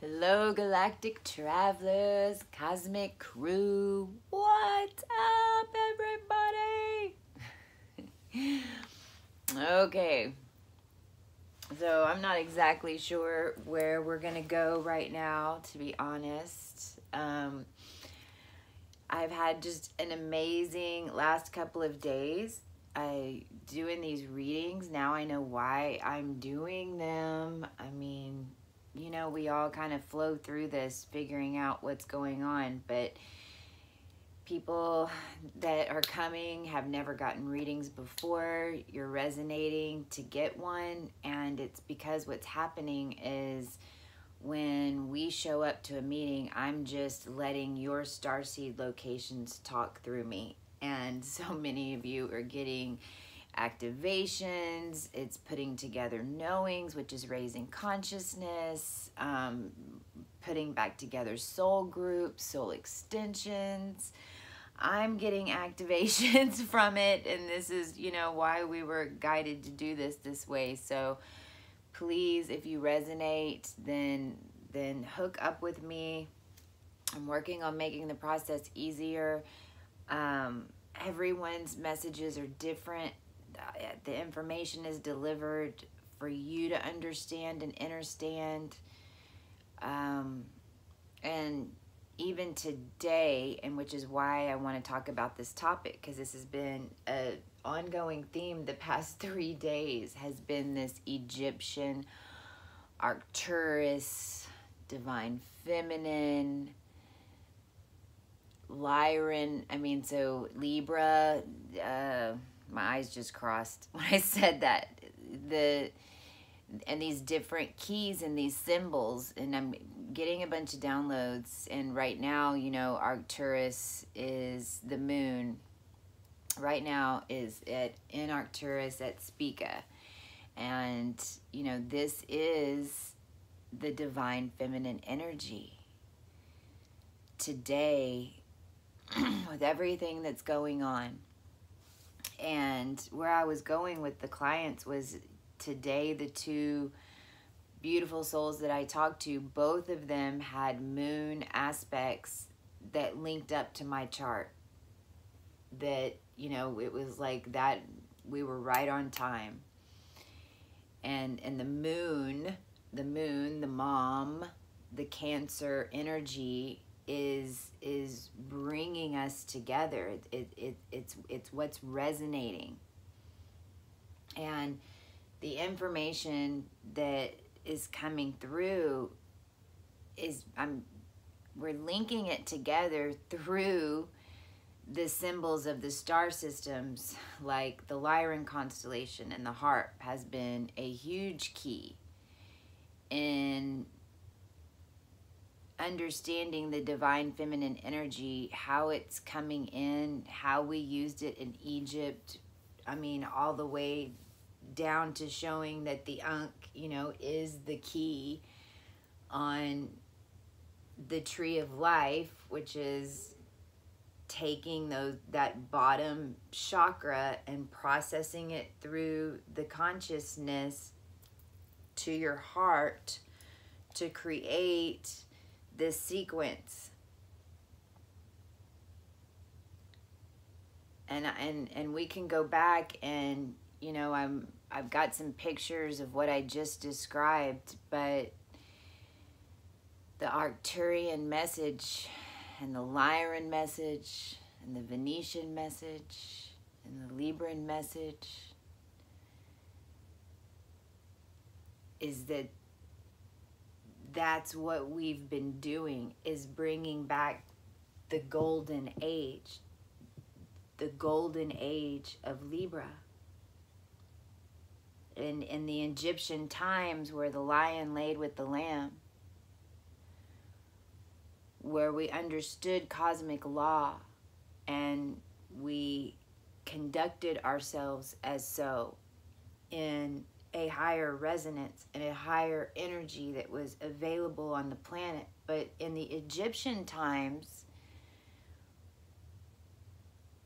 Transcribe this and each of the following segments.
Hello, galactic travelers, cosmic crew. What's up, everybody? Okay, so I'm not exactly sure where we're gonna go right now, to be honest. I've had just an amazing last couple of days. Doing these readings. Now I know why I'm doing them. I mean, you know, we all kind of flow through this figuring out what's going on, but people that are coming have never gotten readings before. You're resonating to get one, and it's because what's happening is when we show up to a meeting, I'm just letting your starseed locations talk through me, and so many of you are getting activations. It's putting together knowings, which is raising consciousness, putting back together soul groups, soul extensions. I'm getting activations from it, and this is, you know, why we were guided to do this way. So please, if you resonate, then hook up with me. I'm working on making the process easier. Everyone's messages are different. The information is delivered for you to understand and understand. And even today, and which is why I want to talk about this topic, because this has been an ongoing theme the past 3 days, has been this Egyptian, Arcturus, Divine Feminine, Lyran, I mean, so Libra, my eyes just crossed when I said that. And these different keys and these symbols, and I'm getting a bunch of downloads. And right now, you know, Arcturus is the moon. Right now is in Arcturus at Spica. And, you know, this is the divine feminine energy. Today, with everything that's going on, and where I was going with the clients was today, the two beautiful souls that I talked to, both of them had moon aspects that linked up to my chart. That, you know, it was like that we were right on time. And the moon, the mom, the Cancer energy is bringing us together. It's what's resonating. And the information that is coming through is we're linking it together through the symbols of the star systems, like the Lyran constellation and the harp has been a huge key in understanding the divine feminine energy, how it's coming in, how we used it in Egypt. I mean, all the way down to showing that the Ankh, you know, is the key on the tree of life, which is taking that bottom chakra and processing it through the consciousness to your heart to create this sequence. And we can go back and, you know, I've got some pictures of what I just described, but the Arcturian message and the Lyran message and the Venetian message and the Libran message is that's what we've been doing, is bringing back the golden age of Libra. In the Egyptian times, where the lion laid with the lamb, where we understood cosmic law and we conducted ourselves as so in a higher resonance and a higher energy that was available on the planet. But in the Egyptian times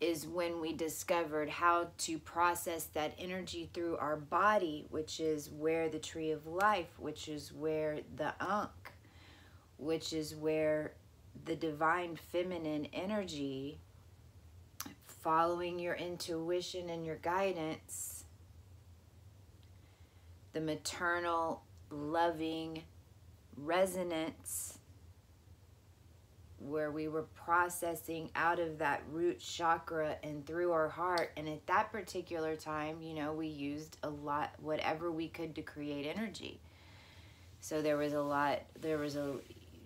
is when we discovered how to process that energy through our body, which is where the tree of life, which is where the Ankh, which is where the divine feminine energy, following your intuition and your guidance, the maternal, loving resonance, where we were processing out of that root chakra and through our heart. And at that particular time, you know, we used a lot, whatever we could, to create energy. So there was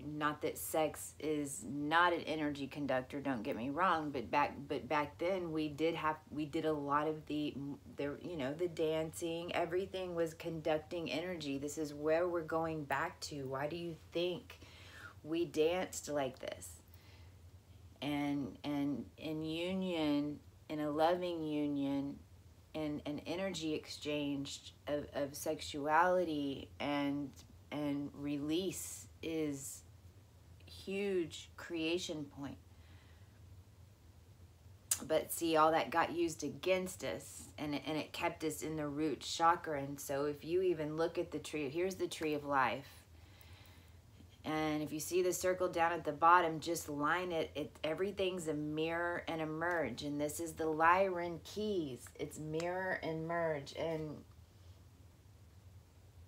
not that sex is not an energy conductor, don't get me wrong, but back then we did a lot of the dancing, everything was conducting energy. This is where we're going back to. Why do you think we danced like this? And in union, in a loving union, and an energy exchange of sexuality and release is huge creation point. But see, all that got used against us, and it kept us in the root chakra. And so if you even look at the tree, here's the tree of life. And if you see the circle down at the bottom, just line it. Everything's a mirror and a merge. And this is the Lyran keys. It's mirror and merge. And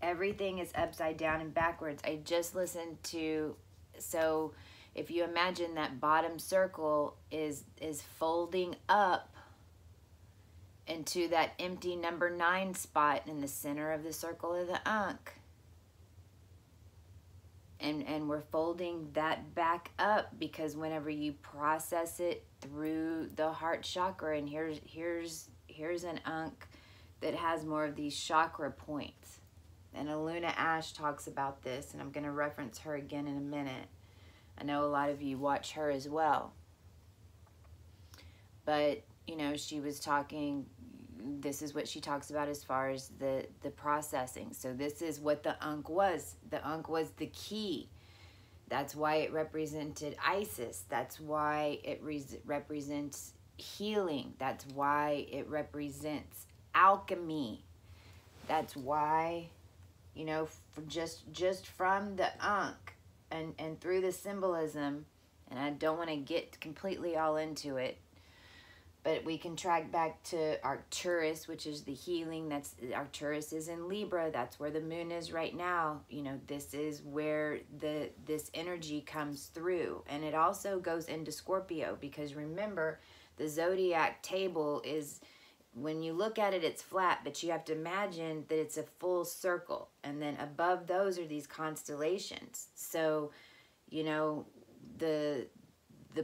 everything is upside down and backwards. I just listened to, so if you imagine that bottom circle is folding up into that empty number 9 spot in the center of the circle of the Ankh. And we're folding that back up because whenever you process it through the heart chakra, and here's an Ankh that has more of these chakra points. And Aluna Ash talks about this, and I'm going to reference her again in a minute. I know a lot of you watch her as well. But, you know, she was talking, this is what she talks about as far as the processing. So this is what the Ankh was. The Ankh was the key. That's why it represented Isis. That's why it represents healing. That's why it represents alchemy. That's why, you know, just from the Ankh and through the symbolism, and I don't want to get completely all into it, but we can track back to Arcturus, which is the healing. Arcturus is in Libra. That's where the moon is right now. You know, this is where this energy comes through. And it also goes into Scorpio, because remember, the zodiac table is, when you look at it, it's flat, but you have to imagine that it's a full circle. And then above those are these constellations. So, you know, the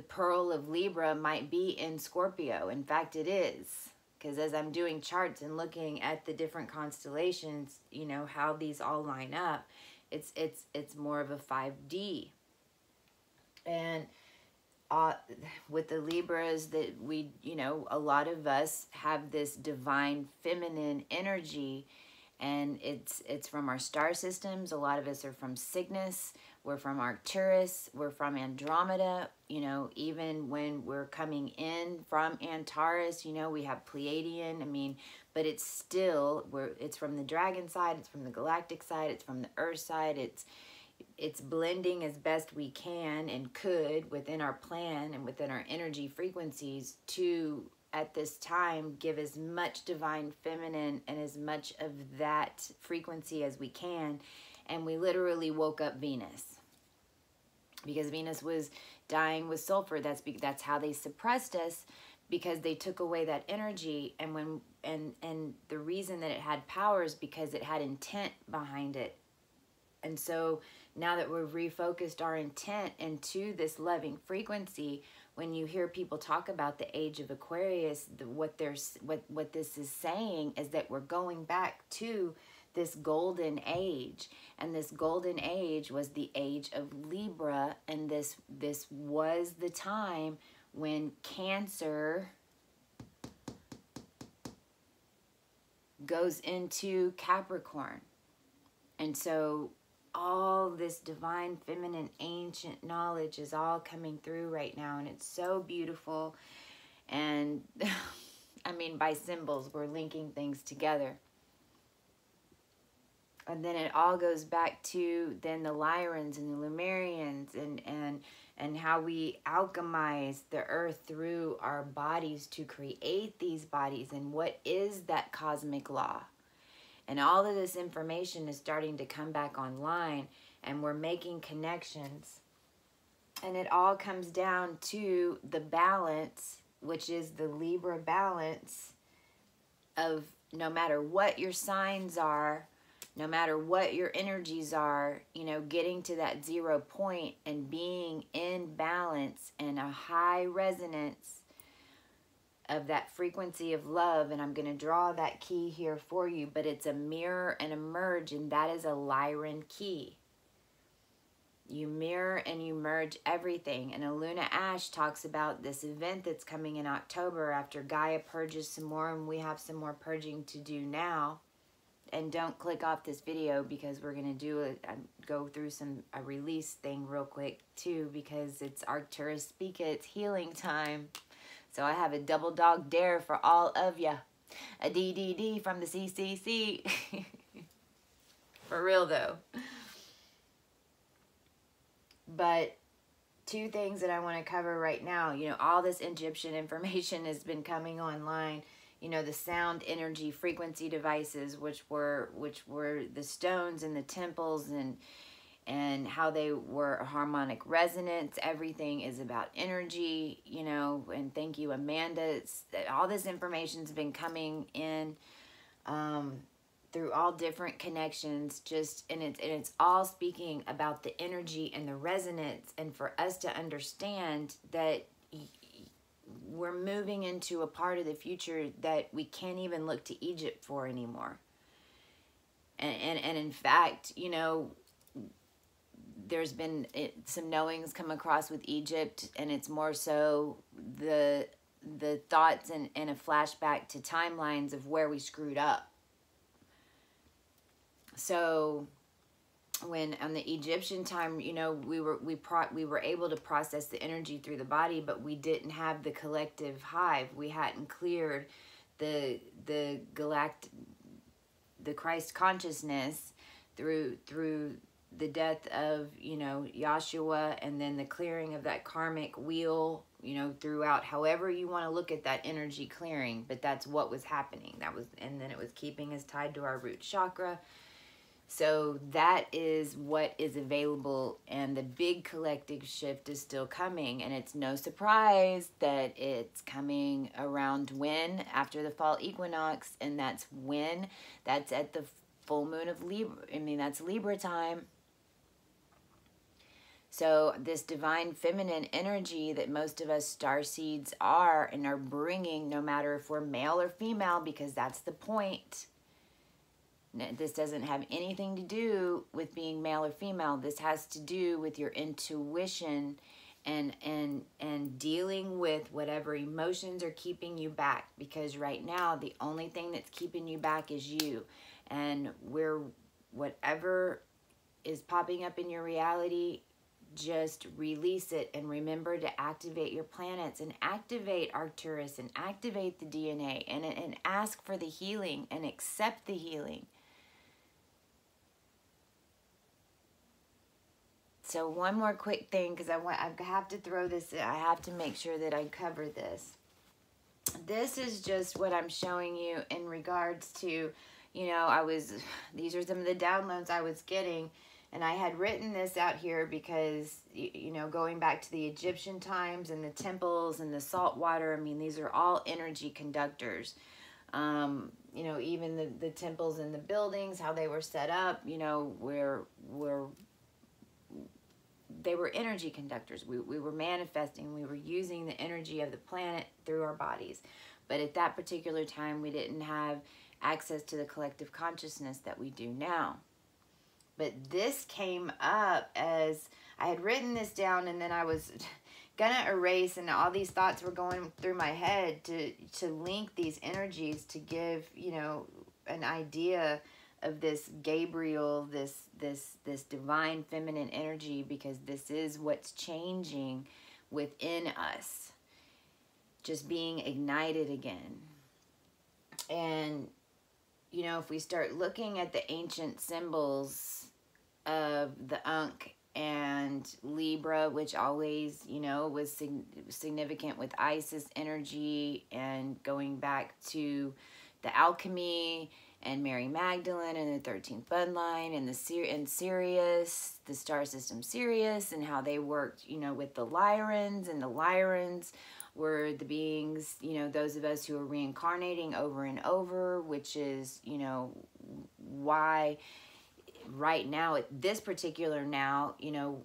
pearl of Libra might be in Scorpio. In fact, it is. Because as I'm doing charts and looking at the different constellations, you know, how these all line up, it's more of a 5D. And with the Libras, that we, you know, a lot of us have this divine feminine energy, and it's from our star systems. A lot of us are from Cygnus. We're from Arcturus. We're from Andromeda. You know, even when we're coming in from Antares, you know, we have Pleiadian. I mean, but it's still, it's from the dragon side. It's from the galactic side. It's from the earth side. It's blending as best we can and could within our plan and within our energy frequencies to, at this time, give as much divine feminine and as much of that frequency as we can. And we literally woke up Venus, because Venus was dying with sulfur. That's how they suppressed us, because they took away that energy. And and the reason that it had power is because it had intent behind it. And so now that we've refocused our intent into this loving frequency, when you hear people talk about the age of Aquarius, what this is saying is that we're going back to this golden age. And this golden age was the age of Libra, and this was the time when Cancer goes into Capricorn. And so all this divine feminine ancient knowledge is all coming through right now, and it's so beautiful. And I mean, by symbols, we're linking things together. And then it all goes back to then the Lyrans and the Lemurians and how we alchemize the earth through our bodies to create these bodies, and what is that cosmic law. And all of this information is starting to come back online, and we're making connections. And it all comes down to the balance, which is the Libra balance of no matter what your signs are, no matter what your energies are, you know, getting to that 0 point and being in balance and a high resonance of that frequency of love. And I'm going to draw that key here for you, but it's a mirror and a merge, and that is a Lyran key. You mirror and you merge everything. And Aluna Ash talks about this event that's coming in October after Gaia purges some more, and we have some more purging to do now. And don't click off this video, because we're going to do go through a release thing real quick too, because it's Arcturus Speak It, it's healing time. So I have a double dog dare for all of ya. A DDD from the CCC. For real though. But two things that I want to cover right now. You know, all this Egyptian information has been coming online. You know, the sound energy frequency devices, which were the stones and the temples, and how they were harmonic resonance. Everything is about energy, you know. And thank you, Amanda. All this information's been coming in through all different connections, and it's all speaking about the energy and the resonance, and for us to understand that we're moving into a part of the future that we can't even look to Egypt for anymore. And in fact, you know, there's been some knowings come across with Egypt, and it's more so the thoughts and a flashback to timelines of where we screwed up. So when on the Egyptian time, you know, we were able to process the energy through the body, but we didn't have the collective hive. We hadn't cleared the Christ consciousness through the death of, you know, Yahshua, and then the clearing of that karmic wheel, you know, throughout, however you want to look at that energy clearing. But that's what was happening. And then it was keeping us tied to our root chakra. So that is what is available, and the big collective shift is still coming, and it's no surprise that it's coming around when? After the fall equinox, and that's when? That's at the full moon of Libra. I mean, that's Libra time. So this divine feminine energy that most of us starseeds are and are bringing, no matter if we're male or female, because that's the point. This doesn't have anything to do with being male or female. This has to do with your intuition and dealing with whatever emotions are keeping you back. Because right now, the only thing that's keeping you back is you. And whatever is popping up in your reality, just release it, and remember to activate your planets and activate Arcturus and activate the DNA and ask for the healing and accept the healing. So one more quick thing, because I have to throw this, I have to make sure that I cover this. This is just what I'm showing you in regards to, you know, these are some of the downloads I was getting, and I had written this out here because, you know, going back to the Egyptian times and the temples and the salt water, I mean, these are all energy conductors. You know, even the temples and the buildings, how they were set up, you know, they were energy conductors. We were manifesting. We were using the energy of the planet through our bodies. But at that particular time, we didn't have access to the collective consciousness that we do now. But this came up as I had written this down, and then I was gonna erase, and all these thoughts were going through my head to link these energies to give, you know, an idea of this Gabriel, this divine feminine energy, because this is what's changing within us, just being ignited again. And you know, if we start looking at the ancient symbols of the Ankh and Libra, which always, you know, was significant with Isis energy, and going back to the alchemy and Mary Magdalene and the 13th bloodline and Sirius, the star system Sirius, and how they worked, you know, with the Lyrans, and the Lyrans were the beings, you know, those of us who are reincarnating over and over, which is, you know, why right now, at this particular now, you know,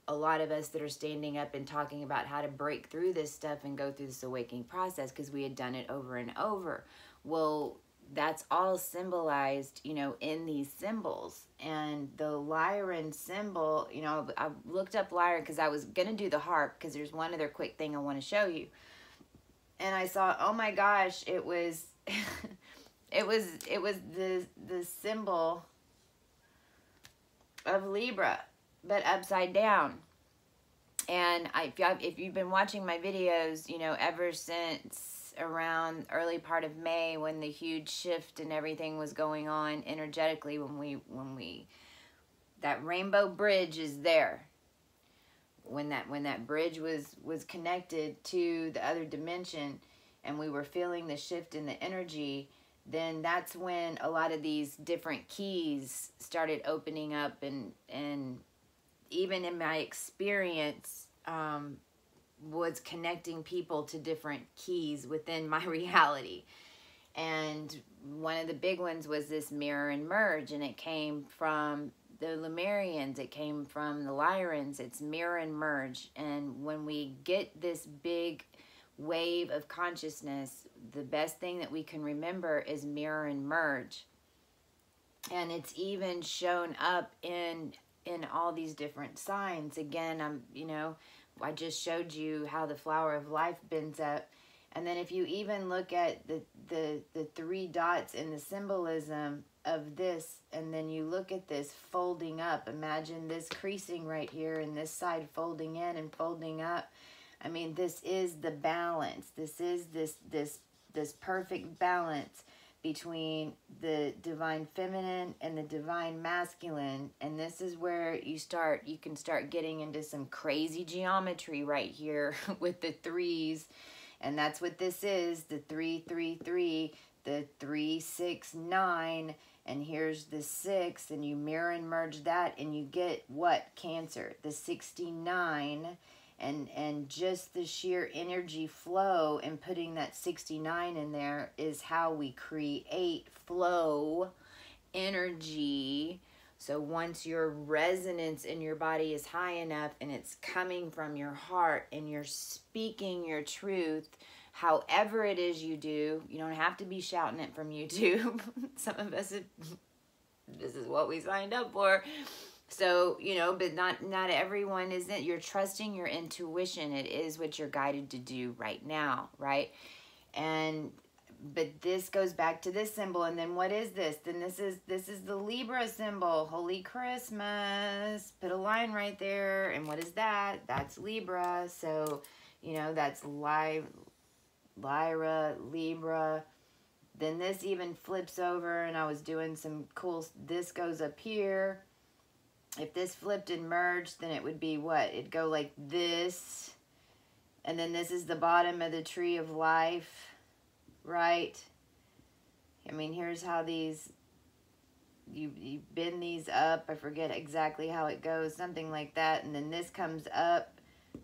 a lot of us that are standing up and talking about how to break through this stuff and go through this awakening process, because we had done it over and over. Well, that's all symbolized, you know, in these symbols. And the Lyran symbol, you know, I looked up Lyran because I was going to do the harp, because there's one other quick thing I want to show you. And I saw, oh my gosh, it was, it was the symbol of Libra, but upside down. And if you've been watching my videos, you know, ever since around early part of May, when the huge shift and everything was going on energetically, when we that rainbow bridge is there, when that bridge was connected to the other dimension, and we were feeling the shift in the energy, then that's when a lot of these different keys started opening up, and even in my experience, was connecting people to different keys within my reality. And one of the big ones was this mirror and merge, and it came from the Lemurians, it came from the Lyrans. It's mirror and merge. And when we get this big wave of consciousness, the best thing that we can remember is mirror and merge. And it's even shown up in all these different signs. Again, you know, I just showed you how the flower of life bends up. And then if you even look at the 3 dots in the symbolism of this, and then you look at this folding up, imagine this creasing right here and this side folding in and folding up. I mean, this is the balance. This is this perfect balance between the divine feminine and the divine masculine. And this is where you can start getting into some crazy geometry right here with the 3s. And that's what this is, the 3, 3, 3, the 3, 6, 9, and here's the 6, and you mirror and merge that, and you get what? Cancer, the 69, and just the sheer energy flow, and putting that 69 in there is how we create flow energy. So once your resonance in your body is high enough, and it's coming from your heart, and you're speaking your truth, however it is you do, you don't have to be shouting it from YouTube. Some of us, this is what we signed up for. So, you know, but not everyone is it. You're trusting your intuition. It is what you're guided to do right now, right? But this goes back to this symbol. And then what is this? Then this is the Libra symbol. Holy Christmas. Put a line right there. And what is that? That's Libra. So, you know, that's Lyra, Libra. Then this even flips over, and I was doing some cool, this goes up here. If this flipped and merged, then it would be what? It'd go like this. And then this is the bottom of the tree of life. Right? I mean, here's how these, you bend these up. I forget exactly how it goes. Something like that. And then this comes up.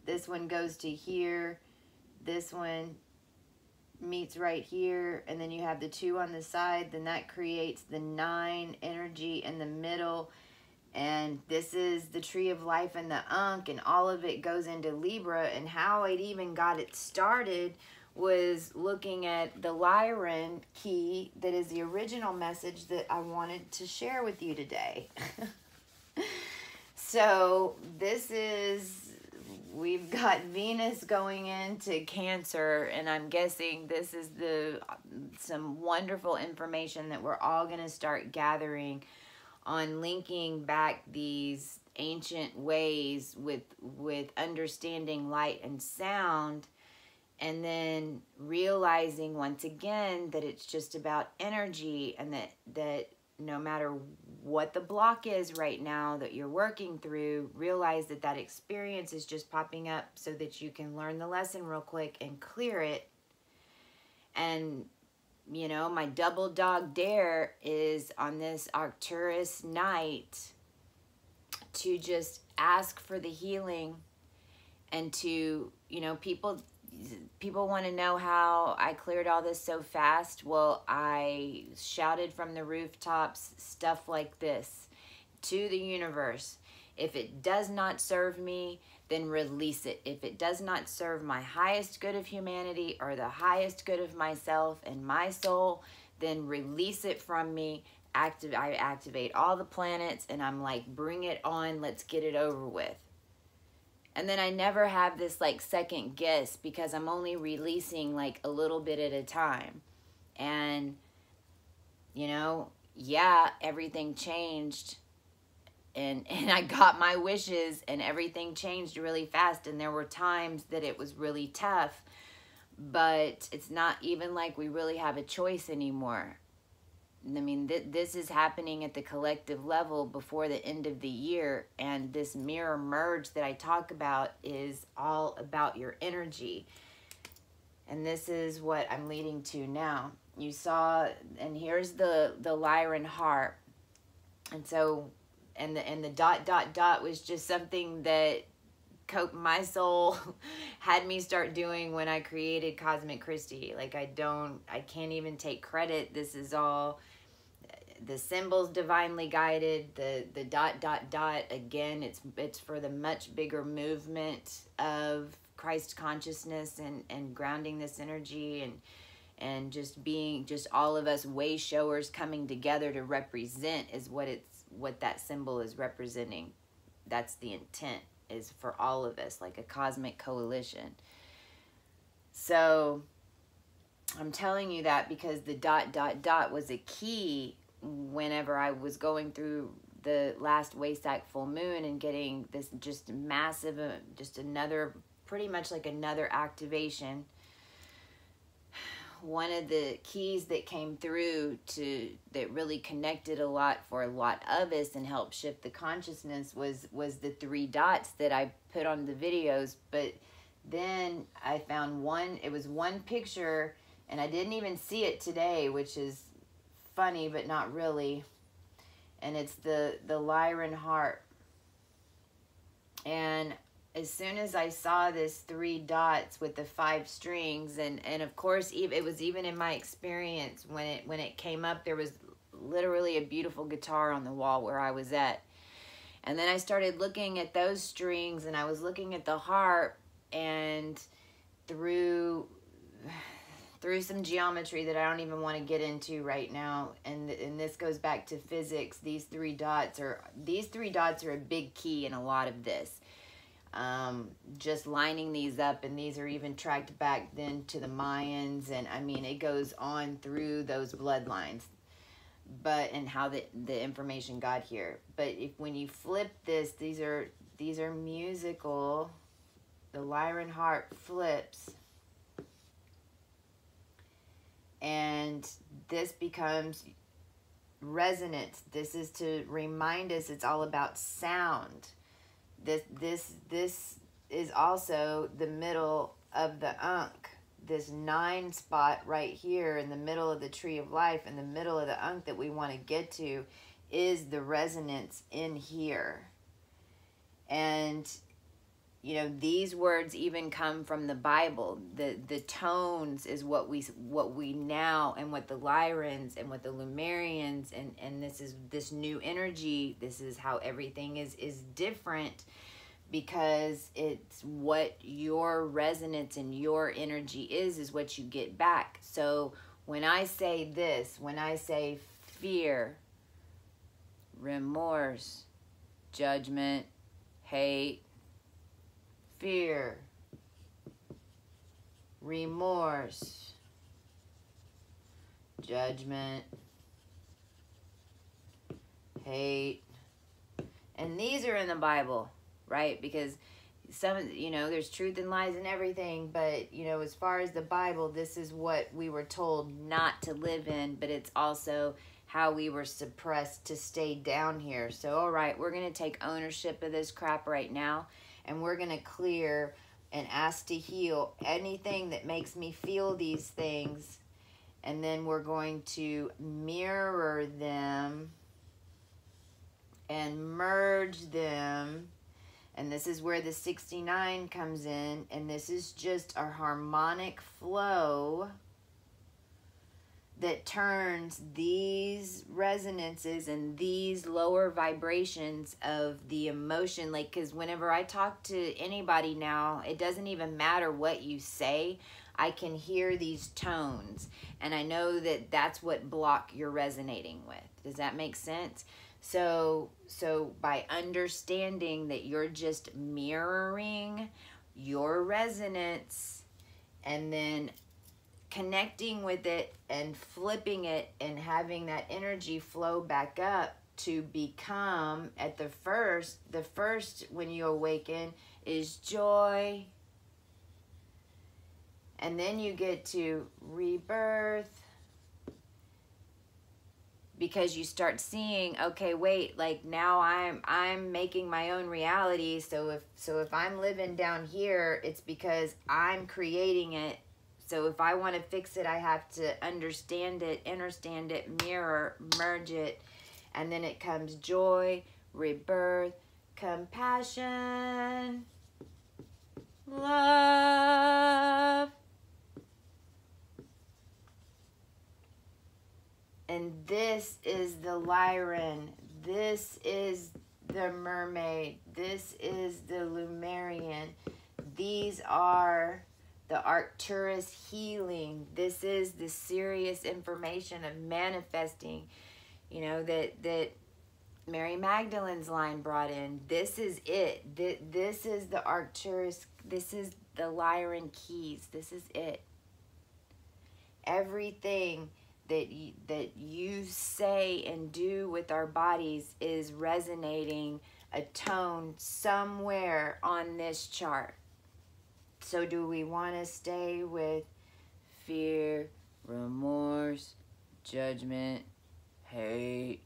This one goes to here. This one meets right here. And then you have the 2 on the side. Then that creates the 9 energy in the middle. And this is the tree of life and the Ankh. And all of it goes into Libra. And how it even got it started was looking at the Lyran key that is the original message that I wanted to share with you today. So this is, we've got Venus going into Cancer, and I'm guessing this is some wonderful information that we're all going to start gathering on linking back these ancient ways with understanding light and sound. And then realizing once again that it's just about energy, and that no matter what the block is right now that you're working through, realize that that experience is just popping up so that you can learn the lesson real quick and clear it. And, you know, my double dog dare is on this Arcturus night to just ask for the healing, and to, you know, people want to know how I cleared all this so fast. Well, I shouted from the rooftops stuff like this to the universe. If it does not serve me, then release it. If it does not serve my highest good of humanity or the highest good of myself and my soul, then release it from me. I activate all the planets, and I'm like, bring it on. Let's get it over with. And then I never have this like second guess, because I'm only releasing like a little bit at a time. And, you know, yeah, everything changed. And I got my wishes, and everything changed really fast. And there were times that it was really tough. But it's not even like we really have a choice anymore. I mean, this is happening at the collective level before the end of the year. And this mirror merge that I talk about is all about your energy. And this is what I'm leading to now. You saw, and here's the Lyran heart. And so, and the ... was just something that my soul had me start doing when I created Cosmic Christie. Like, I can't even take credit. This is all the symbols divinely guided. The ... again, it's for the much bigger movement of Christ consciousness, and grounding this energy, and just being just all of us way showers coming together to represent is what that symbol is representing. That's the intent, is for all of us, like a cosmic coalition. So I'm telling you that because the ... was a key whenever I was going through the last Waysack full moon and getting this just massive, just another, pretty much like another activation. One of the keys that came through that really connected a lot for a lot of us and helped shift the consciousness was the 3 dots that I put on the videos. But then I found it was one picture, and I didn't even see it today, which is funny, but not really. And it's the Lyran heart. And as soon as I saw this 3 dots with the 5 strings, and of course, it was even in my experience when it came up, there was literally a beautiful guitar on the wall where I was at. And then I started looking at those strings, and I was looking at the harp, and through some geometry that I don't even want to get into right now, and this goes back to physics. These 3 dots are a big key in a lot of this. Just lining these up, and these are even tracked back then to the Mayans, and I mean, it goes on through those bloodlines, and how the information got here. But when you flip this, these are musical. The Lyran heart flips, and this becomes resonance. This is to remind us it's all about sound. This is also the middle of the Ankh. This 9 spot right here in the middle of the tree of life, in the middle of the Ankh that we want to get to, is the resonance in here. And you know, these words even come from the Bible. The tones is what we now, and what the Lyrans and what the Lemurians, and this is this new energy. This is how everything is different, because it's what your resonance and your energy is what you get back. So when I say this, when I say fear, remorse, judgment, hate, fear, remorse, judgment, hate. And these are in the Bible, right? Because some, you know, there's truth and lies and everything, but, you know, as far as the Bible, this is what we were told not to live in, but it's also how we were suppressed to stay down here. So, all right, we're going to take ownership of this crap right now, and we're going to clear and ask to heal anything that makes me feel these things, and then we're going to mirror them and merge them. And this is where the 69 comes in, and this is just our harmonic flow that turns these resonances and these lower vibrations of the emotion. Like, because whenever I talk to anybody now, it doesn't even matter what you say. I can hear these tones, and I know that that's what block you're resonating with. Does that make sense? So by understanding that you're just mirroring your resonance and then connecting with it and flipping it and having that energy flow back up to become, at the first when you awaken is joy. And then you get to rebirth, because you start seeing, okay, wait, like now I'm making my own reality. So if I'm living down here, it's because I'm creating it. So if I want to fix it, I have to understand it, mirror, merge it, and then it comes joy, rebirth, compassion, love. And this is the Lyran. This is the mermaid. This is the Lemurian. These are the Arcturus healing. This is the serious information of manifesting, you know, that Mary Magdalene's line brought in. This is it. This is the Arcturus. This is the Lyran keys. This is it. Everything that you say and do with our bodies is resonating a tone somewhere on this chart. So do we want to stay with fear, remorse, judgment, hate?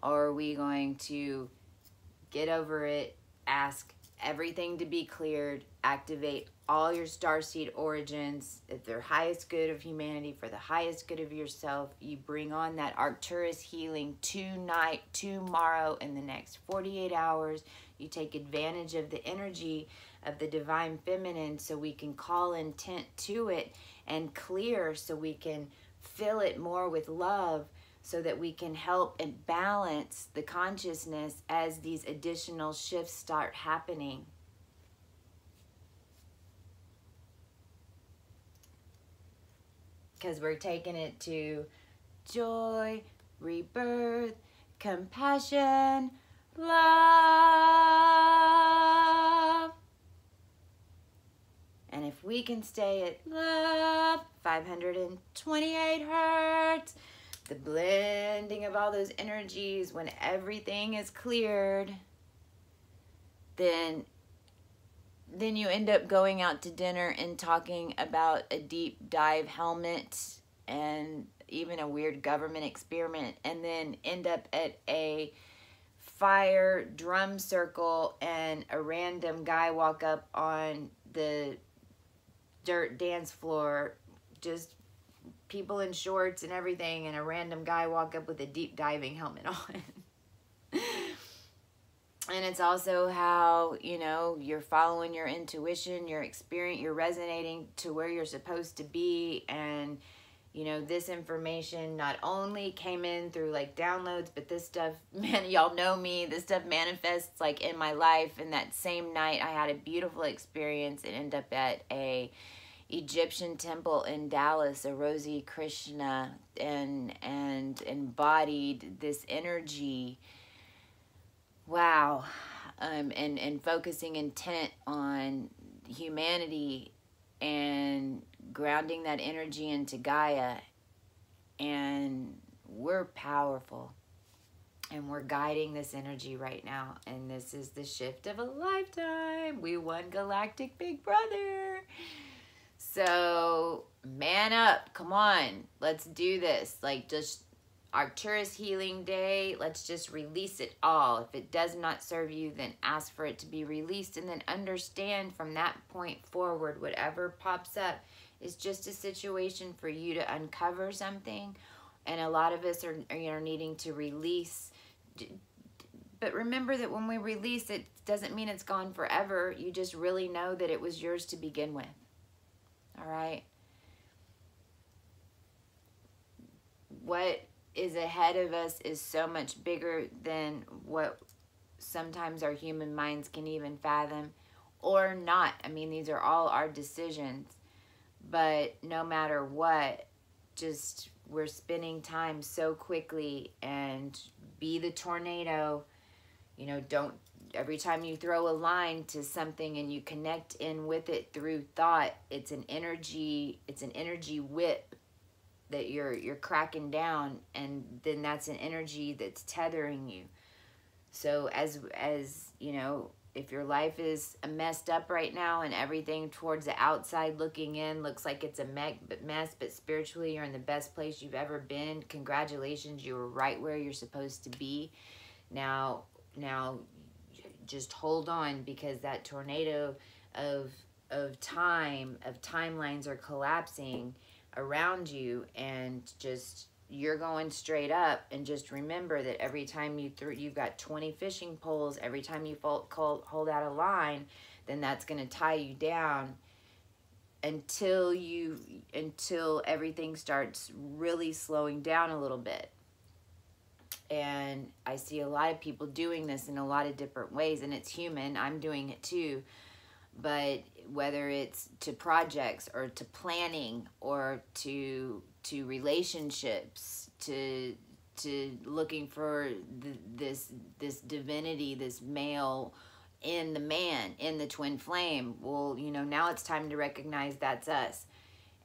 Or are we going to get over it, ask everything to be cleared, activate all your starseed origins at their highest good of humanity, for the highest good of yourself? You bring on that Arcturus healing tonight, tomorrow, in the next 48 hours. You take advantage of the energy of the divine feminine so we can call intent to it and clear, so we can fill it more with love, so that we can help and balance the consciousness as these additional shifts start happening. Because we're taking it to joy, rebirth, compassion, love. And if we can stay at love, 528 hertz, the blending of all those energies, when everything is cleared, then you end up going out to dinner and talking about a deep dive helmet and even a weird government experiment, and then end up at a fire drum circle and a random guy walk up on the dirt dance floor, just people in shorts and everything, and a random guy walk up with a deep diving helmet on. And it's also how, you know, you're following your intuition, your experience, you're resonating to where you're supposed to be. And, you know, this information not only came in through like downloads, but this stuff, man, y'all know me, this stuff manifests like in my life. And that same night I had a beautiful experience and ended up at a Egyptian temple in Dallas, a Rosie Krishna, and embodied this energy. Wow. And focusing intent on humanity and grounding that energy into Gaia. And we're powerful. And we're guiding this energy right now. And this is the shift of a lifetime. We won Galactic Big Brother. So, man up. Come on. Let's do this. Like, just Arcturus healing day. Let's just release it all. If it does not serve you, then ask for it to be released. And then understand from that point forward, whatever pops up is just a situation for you to uncover something. And a lot of us are needing to release. But remember that when we release, it doesn't mean it's gone forever. You just really know that it was yours to begin with. All right? What is ahead of us is so much bigger than what sometimes our human minds can even fathom, or not. I mean, these are all our decisions. But no matter what, just we're spending time so quickly, and be the tornado. You know, don't, every time you throw a line to something and you connect in with it through thought, it's an energy whip that you're cracking down, and then that's an energy that's tethering you. So as you know, if your life is messed up right now and everything towards the outside looking in looks like it's a mess, but spiritually you're in the best place you've ever been, congratulations, you were right where you're supposed to be. Now just hold on, because that tornado of timelines are collapsing around you, and just you're going straight up. And just remember that every time you've got 20 fishing poles, every time you hold out a line, then that's going to tie you down until everything starts really slowing down a little bit. And I see a lot of people doing this in a lot of different ways, and it's human. I'm doing it too. But whether it's to projects or to planning or to relationships, to looking for this divinity, this male in the man, in the twin flame. Well, you know, now it's time to recognize that's us.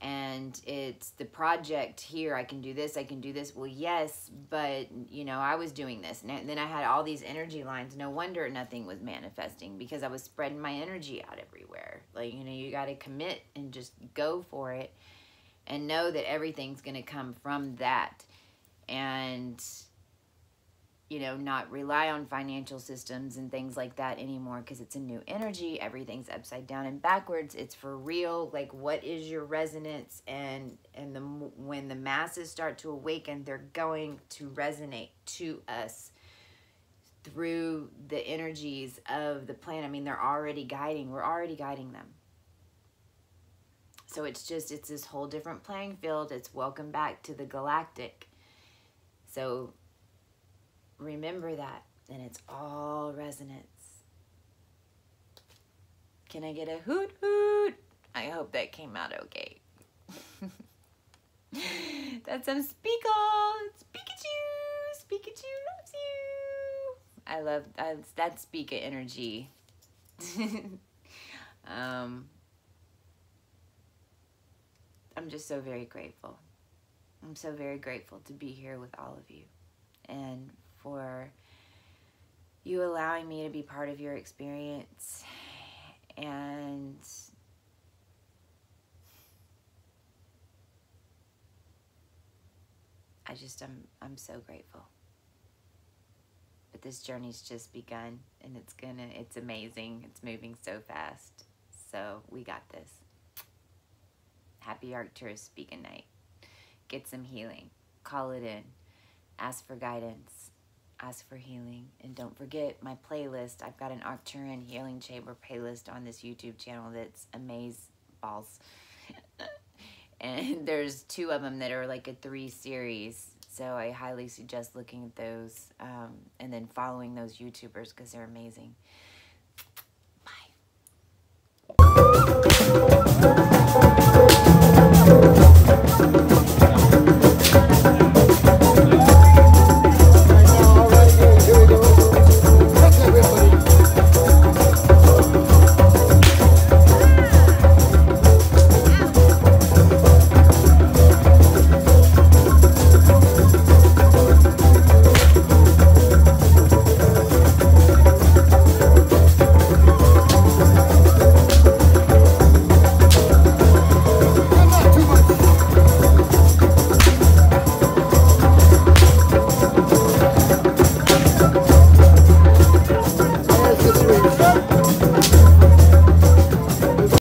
And it's the project here. I can do this. I can do this. Well, yes, but, you know, I was doing this. And then I had all these energy lines. No wonder nothing was manifesting, because I was spreading my energy out everywhere. Like, you know, you got to commit and just go for it and know that everything's going to come from that. And, you know, not rely on financial systems and things like that anymore, because it's a new energy. Everything's upside down and backwards. It's for real. Like, what is your resonance? And when the masses start to awaken, they're going to resonate to us through the energies of the planet. I mean, they're already guiding. We're already guiding them. So it's this whole different playing field. It's welcome back to the galactic. So remember that, and it's all resonance. Can I get a hoot hoot? I hope that came out okay. That's some Speakle. Pikachu. Pikachu loves you. I love that Speaker energy. I'm just so very grateful. I'm so very grateful to be here with all of you, and for you allowing me to be part of your experience. And I'm so grateful. But this journey's just begun, and it's amazing. It's moving so fast. So we got this. Happy Arcturus speaking night. Get some healing. Call it in. Ask for guidance. Ask for healing. And don't forget my playlist. I've got an Arcturian Healing Chamber playlist on this YouTube channel that's amaze balls. And there's 2 of them that are like a 3 series. So I highly suggest looking at those and then following those YouTubers, because they're amazing. Bye.